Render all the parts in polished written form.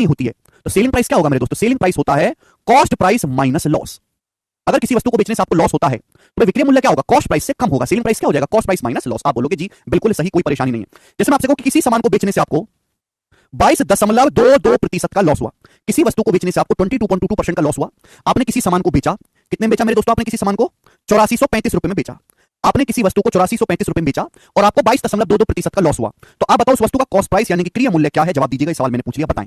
नहीं होती है। तो सेलिंग प्राइस क्या होगा मेरे दोस्तों? सेलिंग प्राइस होता है कॉस्ट प्राइस माइनस लॉस। अगर किसी वस्तु को बेचने से आपको लॉस होता है तो विक्रय मूल्य क्या होगा? कॉस्ट प्राइस से कम होगा। सेलिंग प्राइस क्या हो जाएगा? Cost price minus loss. आप बोलोगे जी बिल्कुल सही, कोई परेशानी नहीं है। जैसे मैं आपसे कहूं कि किसी सामान को बेचने से आपको 22.22% का लॉस हुआ, किसी वस्तु को बेचने से आपको 22.22% का लॉस हुआ। आपने किसी सामान को बेचा, कितने में बेचा मेरे दोस्तों? आपने किसी सामान को 8435 रुपए में बेचा। आपने किसी वस्तु को 8435 रुपए में बेचा और आपको 22.22% का लॉस हुआ। तो आप बताओ उस वस्तु का कॉस्ट प्राइस यानी कि क्रय मूल्य क्या है? जवाब दीजिएगा, इस सवाल मैंने पूछ लिया, बताएं।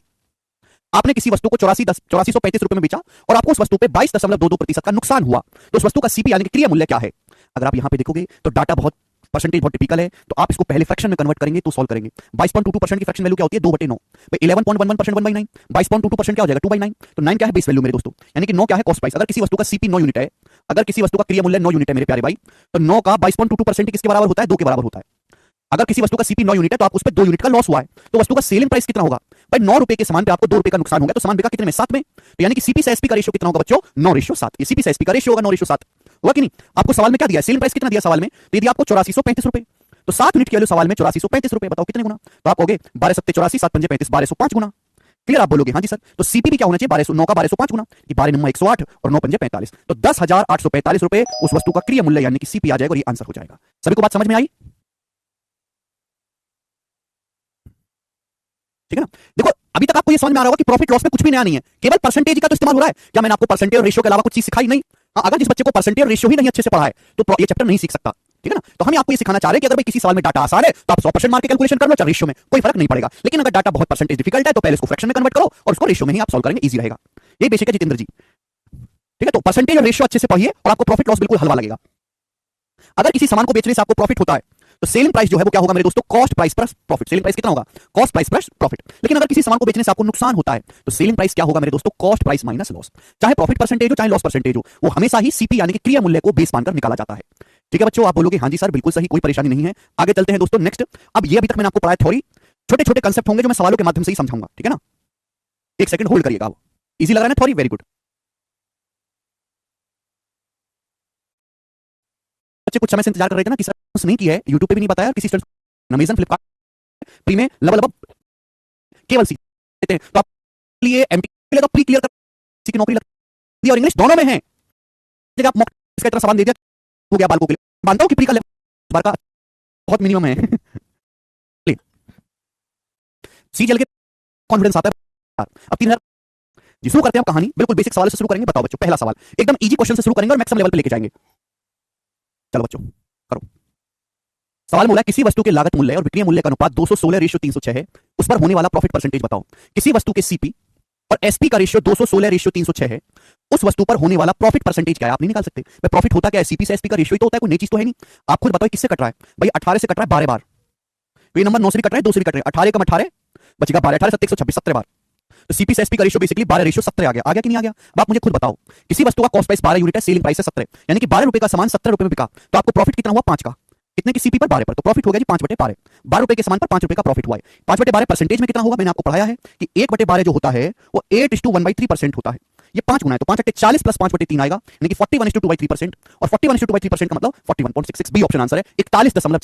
आपने किसी वस्तु को 8435 रुपए में बेचा और आपको उस वस्तु पे 22.22% का नुकसान हुआ, तो उस वस्तु का सीपी यानी कि क्रय मूल्य क्या है? अगर आप यहां पे देखोगे तो डाटा बहुत परसेंटेज बहुत टिपिकल है, तो आप इसको पहले फ्रैक्शन में कन्वर्ट करेंगे तो सॉल्व करेंगे। 22.22% की फ्रैक्शन वैल्यू क्या होती है? 2/9। 11.11% 1/9। 22.22% क्या हो जाएगा? 2/9। तो 9 क्या है? बेस वैल्यू मेरे दोस्तों, यानी कि 9 क्या है? Cost price. अगर किसी वस्तु का सीपी 9 यूनिट है, अगर किसी वस्तु का क्रय मूल्य 9 यूनिट है मेरे प्यारे भाई, तो 9 का 22.22% किसके बराबर होता है? 2 के बराबर होता है। अगर किसी वस्तु का सीपी 9 यूनिट है तो आप उस पर 2 यूनिट का लॉस हुआ है, तो वस्तु का सेलिंग प्राइस कितना होगा? भाई 9 रुपए के सामान पे आपको 2 रुपए का नुकसान हो गया, तो सामान बिका कितने में? 7 में। तो यानी कि सीपी से एसपी का रेशियो कितना होगा बच्चों? 9:7। ये सीपी से एसपी का रेशियो होगा 9:7, हुआ कि नहीं? आपको सवाल में क्या दिया है? सेलिंग प्राइस कितना दिया सवाल में? तो यदि आपको 8435 रुपए, तो 7 यूनिट की वैल्यू सवाल में 8435 रुपए, बताओ कितने गुना? तो आप कहोगे 12 7 84, 7 5 35, 1205 गुना। क्लियर? आप बोलोगे हाँ जी सर। तो सीपी भी क्या होना चाहिए? 1209 का 1205 गुना, 12 9 108 और 9 5 45, तो 10,845 रुपए उस वस्तु का क्रय मूल्य यानी कि सीपी आ जाएगा और ये आंसर हो जाएगा। सभी को बात समझ में आई? ठीक है ना? देखो अभी तक आपको ये समझ में आ रहा होगा कि प्रॉफिट लॉस में कुछ भी नया नहीं है, केवल परसेंटेज का तो इस्तेमाल हो रहा है। क्या मैंने आपको परसेंटेज और रेशियो के अलावा कुछ चीज सिखाई? नहीं। हाँ, अगर जिस बच्चे को परसेंटेज और रेशियो ही नहीं अच्छे से पढ़ा है तो ये चैप्टर नहीं सीख सकता। ठीक है ना? तो हम आपको ये सिखाना चाह रहे हैं कि अगर भाई किसी सवाल में डाटा आसान है तो आप 100% मार के कैलकुलेशन कर लो, चाहे रेशियो में, कोई फर्क नहीं पड़ेगा। लेकिन अगर डाटा बहुत परसेंटेज डिफिकल्ट है तो पहले इसको फ्रैक्शन में कन्वर्ट करो और उसको रेशियो में ही आप सॉल्व करेंगे, इजी रहेगा। ये बेसिक है जितेंद्र जी। ठीक है? तो परसेंटेज और रेशियो अच्छे से पढ़िए और आपको प्रॉफिट लॉस बिल्कुल हलवा लगेगा। अगर किसी सामान को बेचने से आपको प्रॉफिट होता है तो सेलिंग प्राइस जो है वो क्या होगा मेरे दोस्तों? Cost price plus profit. Selling price कितना होगा? Cost price plus profit. लेकिन अगर किसी सामान को बेचने से आपको नुकसान होता है तो सेलिंग प्राइस क्या होगा मेरे दोस्तों? Cost price minus loss. चाहे प्रॉफिट परसेंटेज हो चाहे लॉस परसेंटेज हो, वो हमेशा ही सीपी यानी कि क्रय मूल्य को बेस मानकर निकाला जाता है। ठीक है बच्चों? आप बोलोगे हाँ जी सर बिल्कुल सही, कोई परेशानी नहीं है। आगे चलते हैं दोस्तों नेक्स्ट। अब ये अभी तक मैंने आपको पढ़ाया थ्योरी, छोटे छोटे कंसेप्ट होंगे जो मैं सवालों के माध्यम से ही समझाऊंगा। ठीक है ना? एक सेकंड होल्ड करिएगा। इजी लग रहा है ना थ्योरी? Very good. बच्चे कुछ समय से इंतजार कर रहे थे ना कि सर नहीं की है, यूट्यूब पे भी नहीं बताया, किसी स्टूडेंट अमेज़न फ्लिपकार्ट प्री में लेवल अप केवल सी देते हैं, तो आप लिए एमटी के लिए तो प्री क्लियर कर किसी की नौकरी लगती है और इंग्लिश दोनों में है। जगह आप इसका इतना सामान दे दिया हो गया बालकों के लिए। मानता हूं कि प्री का लेवल बार का बहुत मिनिमम है। सी चल के कॉन्फिडेंस आता है। अब 3000 जी शुरू करते हैं कहानी, बिल्कुल बेसिक सवाल से शुरू करेंगे। बताओ बच्चों, पहला सवाल एकदम इजी क्वेश्चन से शुरू करेंगे और मैक्सिमम लेवल पे लेके जाएंगे। चलो बच्चों करो। सवाल बोला किसी वस्तु के लागत मूल्य और विक्रय मूल्य का अनुपात 216:306 है, उस पर होने वाला प्रॉफिट परसेंटेज बताओ। किसी वस्तु के सीपी और एसपी का रेशियो 216:306 है, उस वस्तु पर होने वाला प्रॉफिट परसेंटेज क्या है? आप नहीं निकाल सकते। भाई प्रॉफिट होता क्या है? सीपी से एसपी का रेशियो ही तो होता है, कोई नई चीज तो है नहीं। आप खुद बताओ किससे कट रहा है? भाई 18 से कट रहा है 12 बार, ये नंबर 9 से भी कट रहा है 2 से भी कट रहा है। 18 कम 18 बचेगा 12, 18 7 126, 17 बार। तो सीपी से एसपी का रेशियो बेसिकली 12:17 आ गया। आ गया कि नहीं आ गया? अब आप मुझे खुद बताओ, किसी वस्तु का कॉस्ट प्राइस 12 यूनिट है, सेलिंग प्राइस है 17, यानी कि 12 रुपए का सामान 17 रुपए में बिका, तो आपको प्रॉफिट कितना हुआ? 5 का। कितने की सीपी पर? 12 पर, तो प्रॉफिट हो गया जी 5/12। 12 रुपए के सामान पर 5 रुपए का प्रॉफिट हुआ है। 5/12 परसेंटेज में कितना होगा? मैंने आपको पढ़ाया है कि 1/12 जो होता है वो 8:1/3% होता है। ये 5 गुना है, तो 5 × 40 + 5/3 आएगा, यानी कि 41:2/3%। और 41:2/3% का मतलब 41.66, बी ऑप्शन आंसर है। 41.4